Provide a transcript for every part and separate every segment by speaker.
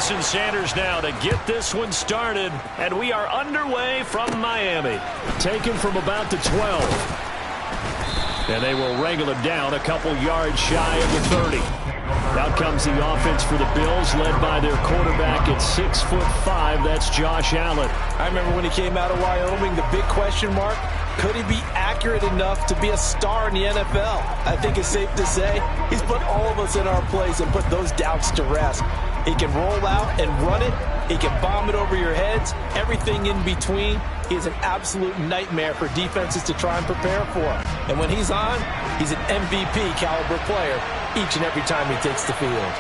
Speaker 1: Jason Sanders now to get this one started, and we are underway from Miami. Taken from about the 12. And they will wrangle him down a couple yards shy of the 30. Out comes the offense for the Bills, led by their quarterback at 6'5". That's Josh Allen.
Speaker 2: I remember when he came out of Wyoming, the big question mark, could he be accurate enough to be a star in the NFL? I think it's safe to say he's put all of us in our place and put those doubts to rest. He can roll out and run it. He can bomb it over your heads. Everything in between. He is an absolute nightmare for defenses to try and prepare for. And when he's on, he's an MVP caliber player each and every time he takes the field.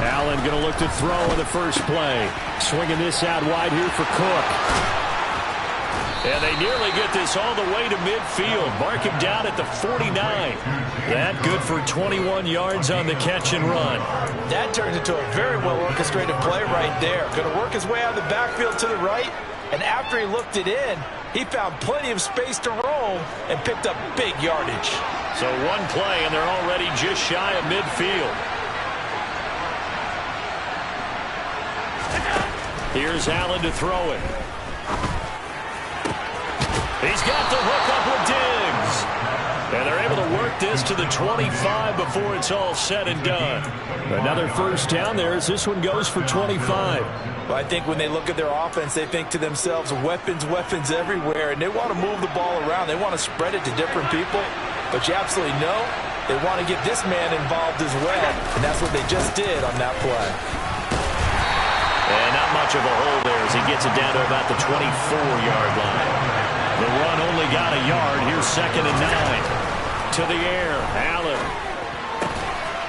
Speaker 1: Allen going to look to throw on the first play. Swinging this out wide here for Cook. And they nearly get this all the way to midfield. Mark him down at the 49. That good for 21 yards on the catch and run.
Speaker 2: That turned into a very well-orchestrated play right there. Going to work his way out of the backfield to the right. And after he looked it in, he found plenty of space to roam and picked up big yardage.
Speaker 1: So one play, and they're already just shy of midfield. Here's Allen to throw it. He's got the hook up with Diggs. And they're able to work this to the 25 before it's all said and done. Another first down there as this one goes for 25.
Speaker 2: Well, I think when they look at their offense, they think to themselves, weapons, weapons everywhere. And they want to move the ball around. They want to spread it to different people. But you absolutely know they want to get this man involved as well. And that's what they just did on that play.
Speaker 1: And not much of a hole there as he gets it down to about the 24-yard line. The run only got a yard. Here's 2nd and 9. To the air, Allen.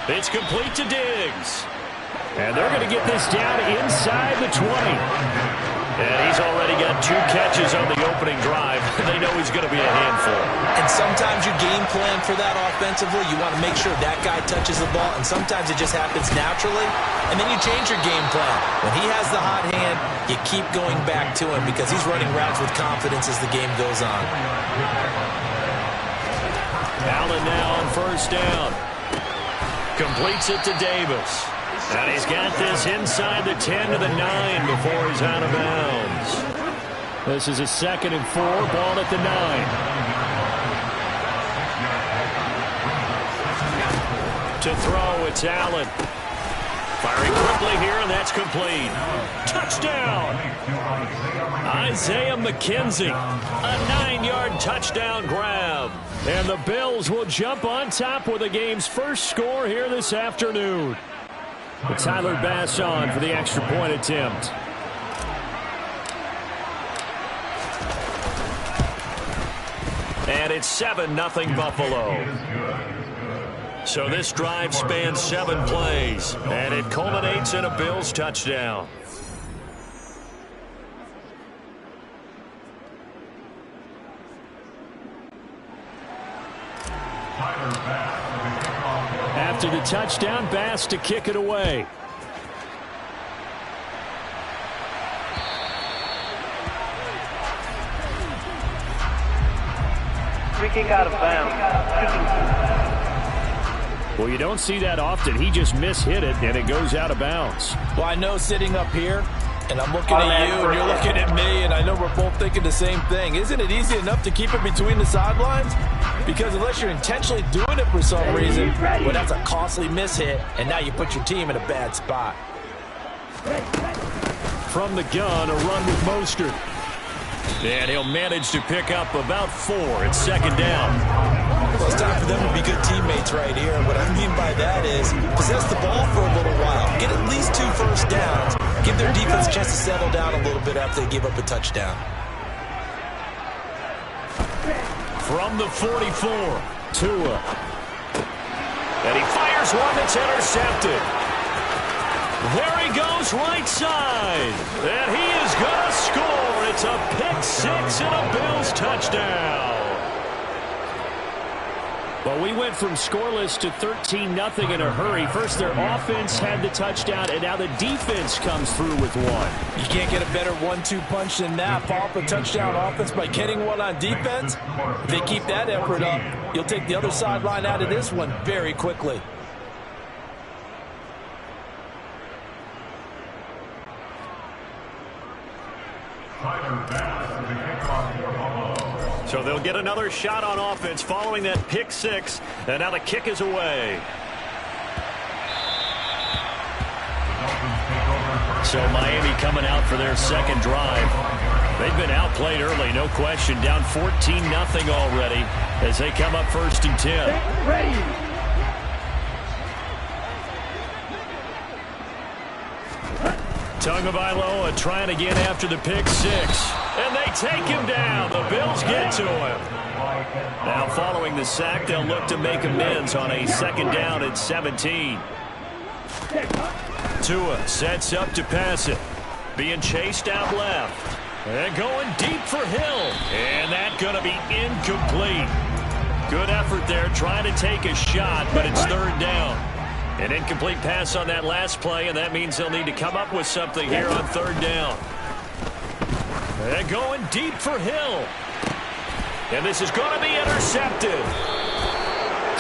Speaker 1: It's complete to Diggs. And they're going to get this down inside the 20. And he's already got 2 catches on the opening drive. They know he's going to be a handful.
Speaker 2: And sometimes you game plan for that offensively. You want to make sure that guy touches the ball. And sometimes it just happens naturally. And then you change your game plan. When he has the hot hand, you keep going back to him because he's running routes with confidence as the game goes on.
Speaker 1: Allen now on first down. Completes it to Davis. And he's got this inside the 10 to the 9 before he's out of bounds. This is a 2nd and 4, ball at the 9. To throw, it's Allen. Firing quickly here, and that's complete. Touchdown! Isaiah McKenzie. A 9-yard touchdown grab. And the Bills will jump on top with the game's first score here this afternoon. Tyler Bass on for the extra point attempt. And it's 7-0 Buffalo. So this drive spans 7 plays, and it culminates in a Bills touchdown. After the touchdown, Bass to kick it away.
Speaker 3: Free kick out of bounds.
Speaker 1: Well, you don't see that often. He just mishit it, and it goes out of bounds.
Speaker 2: Well, I know sitting up here, and I'm looking at you, and you're looking at me, and I know we're both thinking the same thing. Isn't it easy enough to keep it between the sidelines? Because unless you're intentionally doing it for some reason, well, that's a costly mishit, and now you put your team in a bad spot.
Speaker 1: From the gun, a run with Mostert. And he'll manage to pick up about 4. It's 2nd down.
Speaker 2: Well, it's time for them to be good teammates right here. What I mean by that is possess the ball for a little while. Get at least 2 first downs. Give their defense a chance to settle down a little bit after they give up a touchdown.
Speaker 1: From the 44, Tua. And he fires one that's intercepted. There he goes right side. And he is going to score. It's a pick-6 and a Bills touchdown. Well, we went from scoreless to 13-0 in a hurry. First, their offense had the touchdown, and now the defense comes through with one.
Speaker 2: You can't get a better 1-2 punch than that. Pop a touchdown offense by getting one on defense. If they keep that effort up, you'll take the other sideline out of this one very quickly.
Speaker 1: So they'll get another shot on offense following that pick six, and now the kick is away. So Miami coming out for their second drive. They've been outplayed early, no question. Down 14-0 already as they come up 1st and 10.
Speaker 3: Ready.
Speaker 1: Tagovailoa trying again after the pick six. And they take him down. The Bills get to him. Now following the sack, they'll look to make amends on a 2nd down at 17. Tua sets up to pass it. Being chased out left. And going deep for Hill. And that's going to be incomplete. Good effort there trying to take a shot, but it's 3rd down. An incomplete pass on that last play, and that means they'll need to come up with something here on 3rd down. And going deep for Hill. And this is going to be intercepted.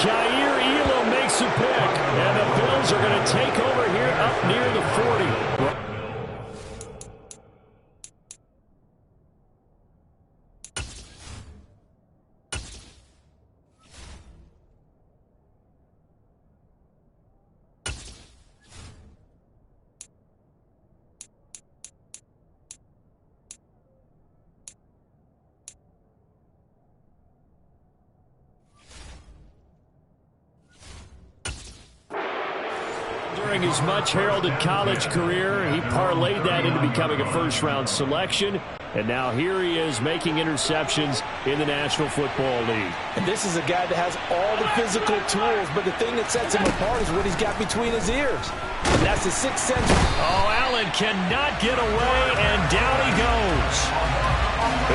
Speaker 1: Kaiir Elam makes a pick, and the Bills are going to take over here up near the 40. During his much-heralded college career, he parlayed that into becoming a first-round selection. And now here he is making interceptions in the National Football League.
Speaker 2: And this is a guy that has all the physical tools, but the thing that sets him apart is what he's got between his ears. And that's the sixth sense.
Speaker 1: Oh, Allen cannot get away, and down he goes.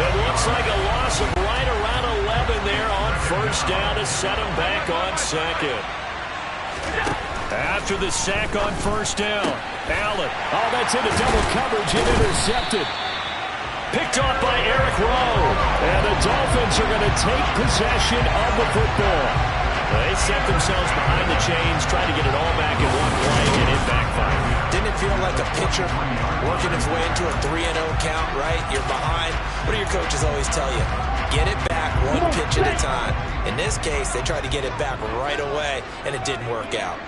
Speaker 1: It looks like a loss of right around 11 there on 1st down to set him back on 2nd. After the sack on 1st down, Allen. Oh, that's into double coverage and intercepted. Picked off by Eric Rowe. And the Dolphins are going to take possession of the football. They set themselves behind the chains, trying to get it all back in one play, and it backfired.
Speaker 2: Didn't it feel like a pitcher working its way into a 3-0 count, right? You're behind. What do your coaches always tell you? Get it back one pitch at a time. In this case, they tried to get it back right away, and it didn't work out.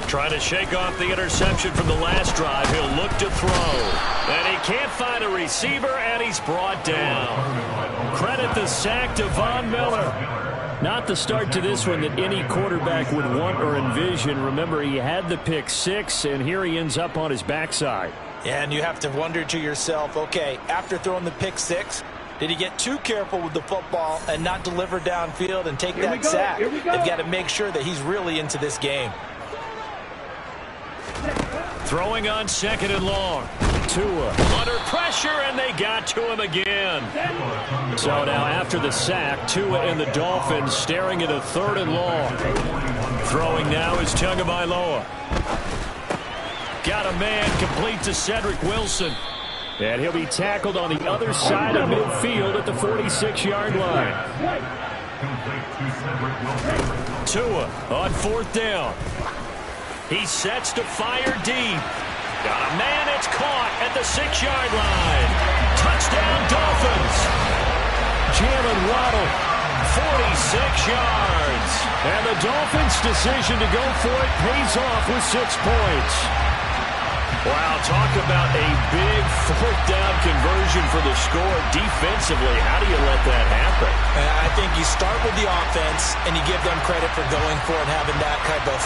Speaker 1: Trying to shake off the interception from the last drive. He'll look to throw. And he can't find a receiver, and he's brought down. Credit the sack to Von Miller. Not the start to this one that any quarterback would want or envision. Remember, he had the pick six, and here he ends up on his backside.
Speaker 2: Yeah, and you have to wonder to yourself, okay, after throwing the pick six, did he get too careful with the football and not deliver downfield and take that sack? They've got to make sure that he's really into this game.
Speaker 1: Throwing on 2nd and long. Tua under pressure, and they got to him again. So now after the sack, Tua and the Dolphins staring at a 3rd and long. Throwing now is Tagovailoa. Got a man complete to Cedric Wilson. And he'll be tackled on the other side of midfield at the 46-yard line. Tua on 4th down. He sets to fire deep. Got a man, it's caught at the 6-yard line. Touchdown, Dolphins. Jalen Waddle, 46 yards. And the Dolphins' decision to go for it pays off with 6 points. Wow, talk about a big 4th down conversion for the score. Defensively, how do you let that happen?
Speaker 2: I think you start with the offense, and you give them credit for going for it, having that kind of,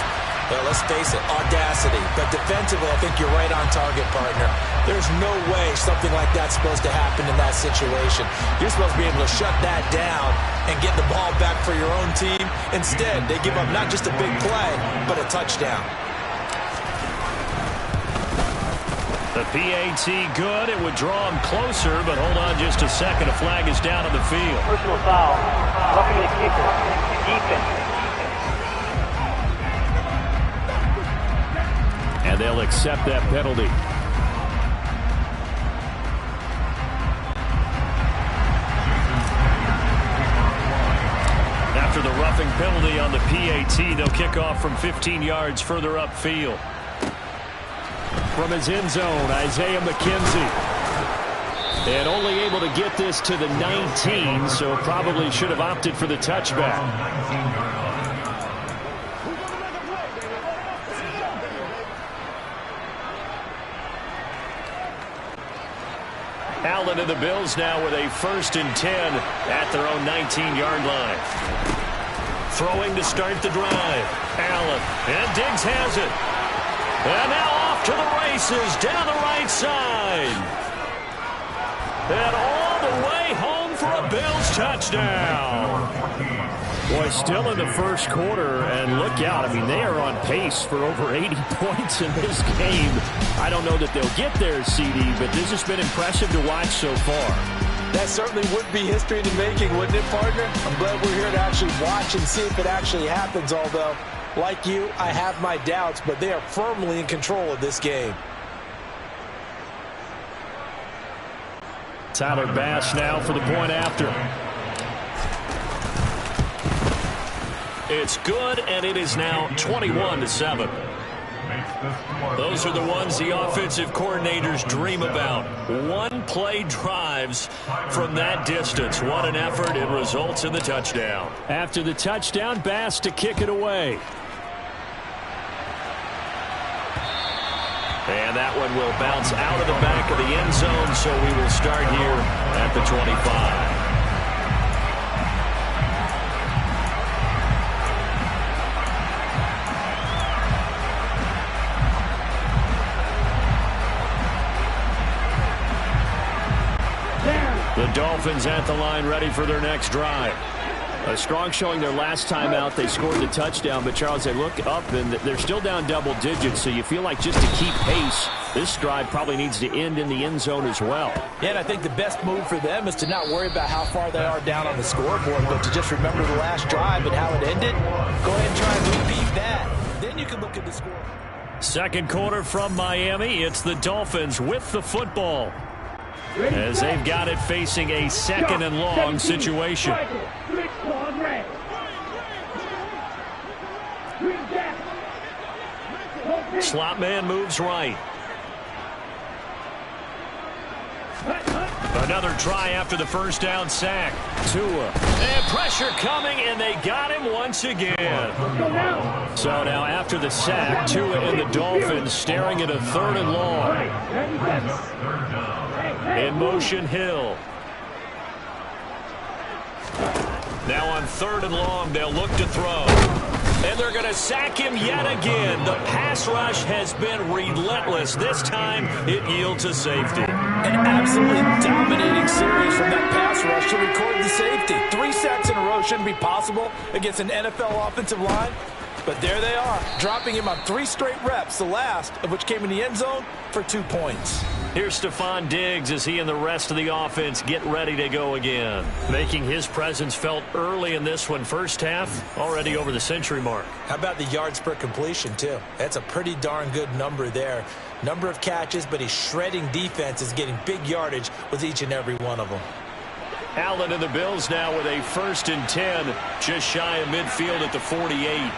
Speaker 2: well, let's face it, audacity. But defensively, I think you're right on target, partner. There's no way something like that's supposed to happen in that situation. You're supposed to be able to shut that down and get the ball back for your own team. Instead, they give up not just a big play, but a touchdown.
Speaker 1: The PAT good. It would draw him closer, but hold on just a second. A flag is down on the field.
Speaker 3: Personal foul. Roughing the kicker. Defense.
Speaker 1: And they'll accept that penalty. After the roughing penalty on the PAT, they'll kick off from 15 yards further upfield. From his end zone, Isaiah McKenzie. And only able to get this to the 19, so probably should have opted for the touchback. Allen and the Bills now with a 1st and 10 at their own 19-yard line. Throwing to start the drive. Allen, and Diggs has it. And now off to the races down the right side. And all the way home for a Bills touchdown. Boy, still in the first quarter, and look out. I mean, they are on pace for over 80 points in this game. I don't know that they'll get there, CD, but this has been impressive to watch so far.
Speaker 2: That certainly would be history in the making, wouldn't it, partner? I'm glad we're here to actually watch and see if it actually happens, although, like you, I have my doubts, but they are firmly in control of this game.
Speaker 1: Tyler Bass now for the point after. It's good, and it is now 21-7. Those are the ones the offensive coordinators dream about. One-play drives from that distance. What an effort. It results in the touchdown. After the touchdown, Bass to kick it away. And that one will bounce out of the back of the end zone, so we will start here at the 25. The Dolphins at the line, ready for their next drive. A strong showing their last time out. They scored the touchdown, but Charles, they look up and they're still down double digits, so you feel like just to keep pace, this drive probably needs to end in the end zone as well.
Speaker 2: Yeah, and I think the best move for them is to not worry about how far they are down on the scoreboard, but to just remember the last drive and how it ended. Go ahead and try and repeat that. Then you can look at the score.
Speaker 1: Second quarter from Miami. It's the Dolphins with the football, as they've got it facing a 2nd and long situation. Slot man moves right. Another try after the first down sack. Tua. And pressure coming, and they got him once again. So now after the sack, Tua and the Dolphins staring at a 3rd and long. In motion, Hill. Now on 3rd and long, they'll look to throw. And they're going to sack him yet again. The pass rush has been relentless. This time, it yields a safety.
Speaker 2: An absolutely dominating series from that pass rush to record the safety. 3 sacks in a row shouldn't be possible against an NFL offensive line. But there they are, dropping him on 3 straight reps, the last of which came in the end zone for 2 points.
Speaker 1: Here's Stephon Diggs as he and the rest of the offense get ready to go again. Making his presence felt early in this one. First half, already over the century mark.
Speaker 2: How about the yards per completion, too? That's a pretty darn good number there. Number of catches, but he's shredding defenses, getting big yardage with each and every one of them.
Speaker 1: Allen and the Bills now with a 1st and 10, just shy of midfield at the 48.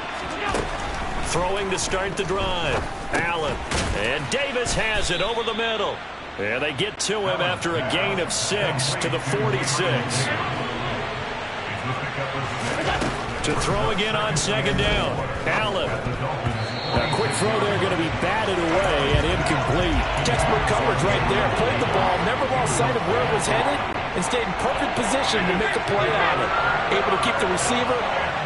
Speaker 1: Throwing to start the drive. Allen. And Davis has it over the middle. And they get to him after a gain of 6 to the 46. To throw again on 2nd down. Allen. A quick throw there going to be batted away and incomplete.
Speaker 2: Textbook coverage right there. Played the ball, never lost sight of where it was headed, and stayed in perfect position to make a play on it. Able to keep the receiver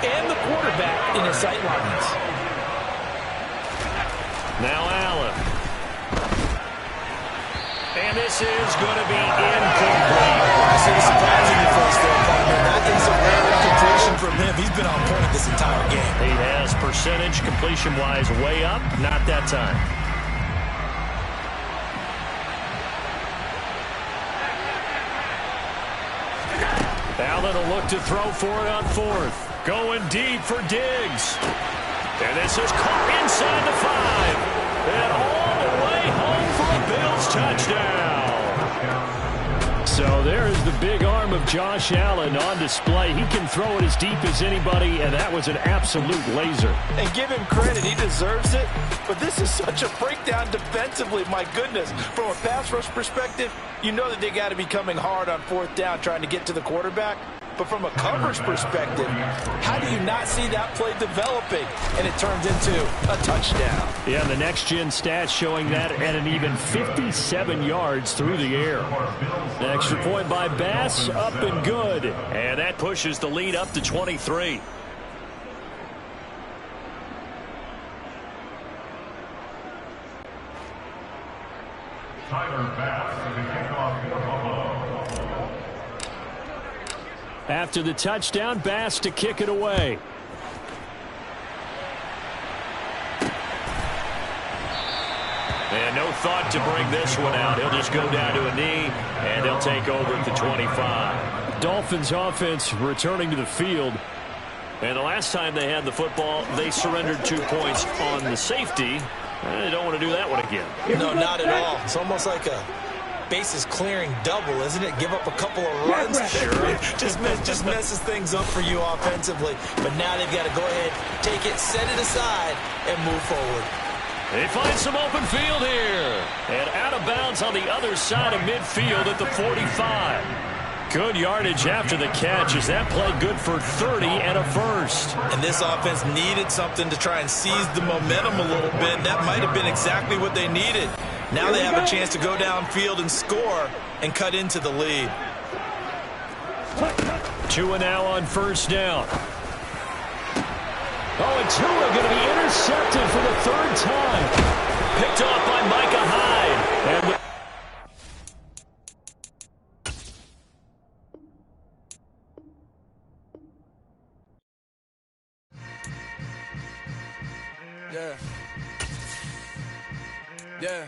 Speaker 2: and the quarterback in his sight lines.
Speaker 1: Now Allen. And this is going to be incomplete.
Speaker 2: I see the surprise in your face there, partner. That is a rare incompletion from him. He's been on point this entire game.
Speaker 1: He has percentage completion-wise way up. Not that time. Allen will look to throw for it on 4th. Going deep for Diggs. And this is caught inside the 5. And all the way home for a Bills touchdown. So there's the big arm of Josh Allen on display. He can throw it as deep as anybody, and that was an absolute laser.
Speaker 2: And give him credit, he deserves it. But this is such a breakdown defensively, my goodness. From a pass rush perspective, you know that they got to be coming hard on fourth down trying to get to the quarterback. But from a coverage perspective, how do you not see that play developing? And it turns into a touchdown.
Speaker 1: Yeah, the next-gen stats showing that at an even 57 yards through the air. The extra point by Bass, up and good. And that pushes the lead up to 23.
Speaker 4: Tyler Bass, the kickoff for Buffalo.
Speaker 1: After the touchdown, Bass to kick it away. And no thought to bring this one out. He'll just go down to a knee, and they'll take over at the 25. Dolphins offense returning to the field. And the last time they had the football, they surrendered 2 points on the safety. They don't want to do that one again.
Speaker 2: No, not at all. It's almost like a bases clearing double, isn't it? Give up a couple of runs.
Speaker 1: Sure.
Speaker 2: just messes things up for you offensively. But now they've got to go ahead, take it, set it aside, and move forward.
Speaker 1: They find some open field here. And out of bounds on the other side of midfield at the 45. Good yardage after the catch as that played good for 30 and a first.
Speaker 2: And this offense needed something to try and seize the momentum a little bit. That might have been exactly what they needed. Now they have a chance to go downfield and score and cut into the lead.
Speaker 1: Tua now on first down. Oh, and Tua going to be intercepted for the third time. Picked off by Micah Hyde. And
Speaker 5: Yeah.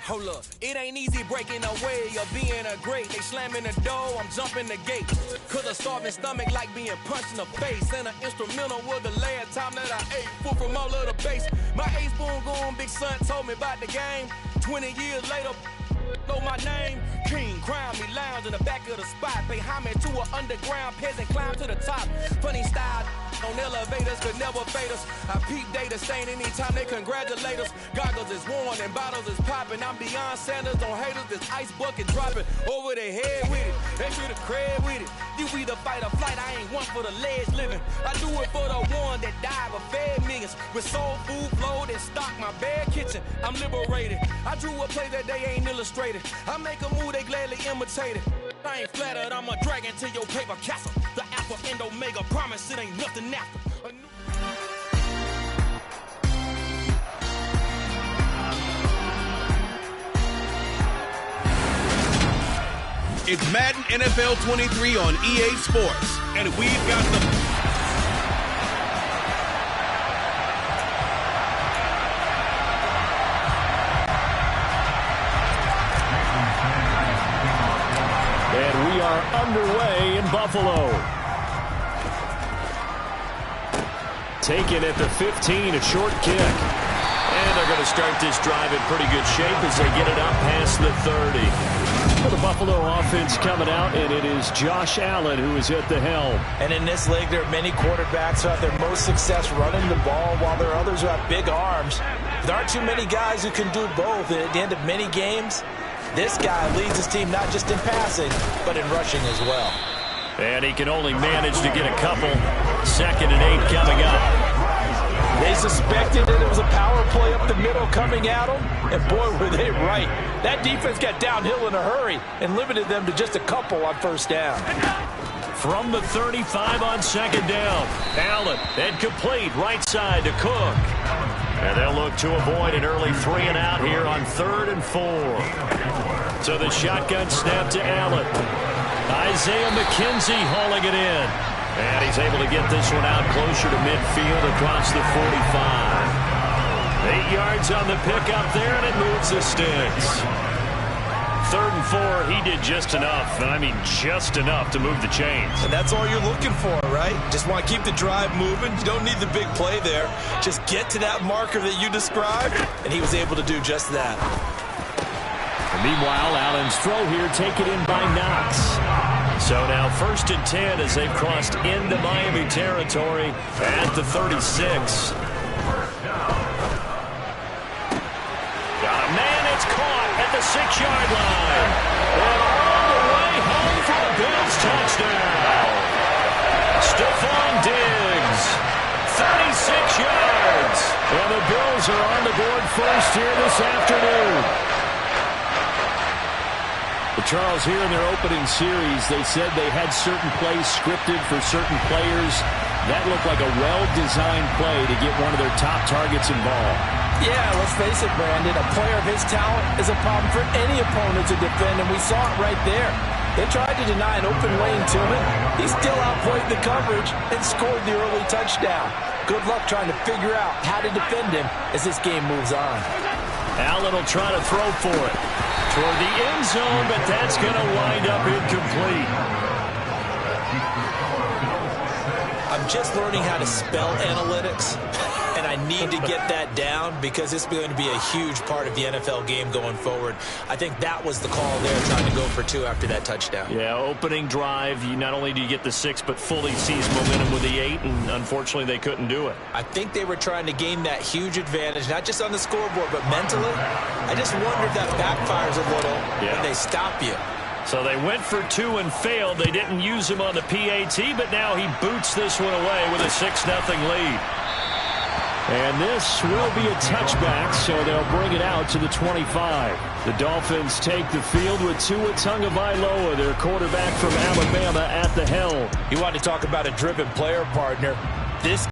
Speaker 5: Hold up, it ain't easy breaking away or being a great. They slamming the door, I'm jumping the gate. Cause a starving stomach like being punched in the face. And an instrumental was the last time that I ate food from all of the base. My ace boom going, big son told me about the game. 20 years later, know my name. King, crown me, lounge in the back of the spot. Pay homage to an underground peasant, climb to the top. Funny style on elevators could never fade us. I peep data stain anytime they congratulate us. Goggles is worn and bottles is popping. I'm beyond Sanders on haters. This ice bucket dropping over their head with it. They should have cred with it. You either fight or flight. I ain't one for the ledge living. I do it for the one that died but fed millions. With soul food flowed and stock my bare kitchen. I'm liberated. I drew a play that they ain't illustrated. I make a move they gladly imitate it. I ain't flattered, I'm a dragon to your paper castle. The Alpha and Omega promise it ain't nothing after.
Speaker 6: It's Madden NFL 23 on EA Sports, and we've got the...
Speaker 1: And we are underway in Buffalo. Taken at the 15, a short kick. And they're going to start this drive in pretty good shape as they get it up past the 30. For the Buffalo offense coming out, and it is Josh Allen who is at the helm.
Speaker 2: And in this league, there are many quarterbacks who have their most success running the ball, while there are others who have big arms. There aren't too many guys who can do both. And at the end of many games, this guy leads his team not just in passing, but in rushing as well.
Speaker 1: And he can only manage to get a couple. 2nd and 8 coming up.
Speaker 2: They suspected that it was a power play up the middle coming at them, and boy, were they right. That defense got downhill in a hurry and limited them to just a couple on first down.
Speaker 1: From the 35 on 2nd down, Allen, and complete right side to Cook. And they'll look to avoid an early 3 and out here on 3rd and 4. So the shotgun snap to Allen. Isaiah McKenzie hauling it in. And he's able to get this one out closer to midfield across the 45. 8 yards on the pickup there, and it moves the sticks. 3rd and 4, he did just enough, and I mean just enough to move the chains.
Speaker 2: And that's all you're looking for, right? Just want to keep the drive moving. You don't need the big play there. Just get to that marker that you described, and he was able to do just that.
Speaker 1: Meanwhile, Allen's throw here taken in by Knox. So now 1st and 10 as they've crossed into Miami territory at the 36. Got a man, it's caught at the 6-yard line. And all the way home for the Bills touchdown. Stephon Diggs, 36 yards. And the Bills are on the board first here this afternoon. Charles, here in their opening series, they said they had certain plays scripted for certain players. That looked like a well-designed play to get one of their top targets involved.
Speaker 2: Yeah, let's face it, Brandon. A player of his talent is a problem for any opponent to defend, and we saw it right there. They tried to deny an open lane to him. He still outplayed the coverage and scored the early touchdown. Good luck trying to figure out how to defend him as this game moves on.
Speaker 1: Allen will try to throw for it toward the end zone, but that's going to wind up incomplete.
Speaker 2: I'm just learning how to spell analytics, and I need to get that down because it's going to be a huge part of the NFL game going forward. I think that was the call there, trying to go for 2 after that touchdown.
Speaker 1: Yeah, opening drive, you not only do you get the 6, but fully seize momentum with the 8, and unfortunately they couldn't do it.
Speaker 2: I think they were trying to gain that huge advantage, not just on the scoreboard, but mentally. I just wonder if that backfires a little when they stop you.
Speaker 1: So they went for 2 and failed. They didn't use him on the PAT, but now he boots this one away with a 6-0 lead. And this will be a touchback, so they'll bring it out to the 25. The Dolphins take the field with Tua Tagovailoa, their quarterback from Alabama, at the helm.
Speaker 2: You want to talk about a driven player, partner. This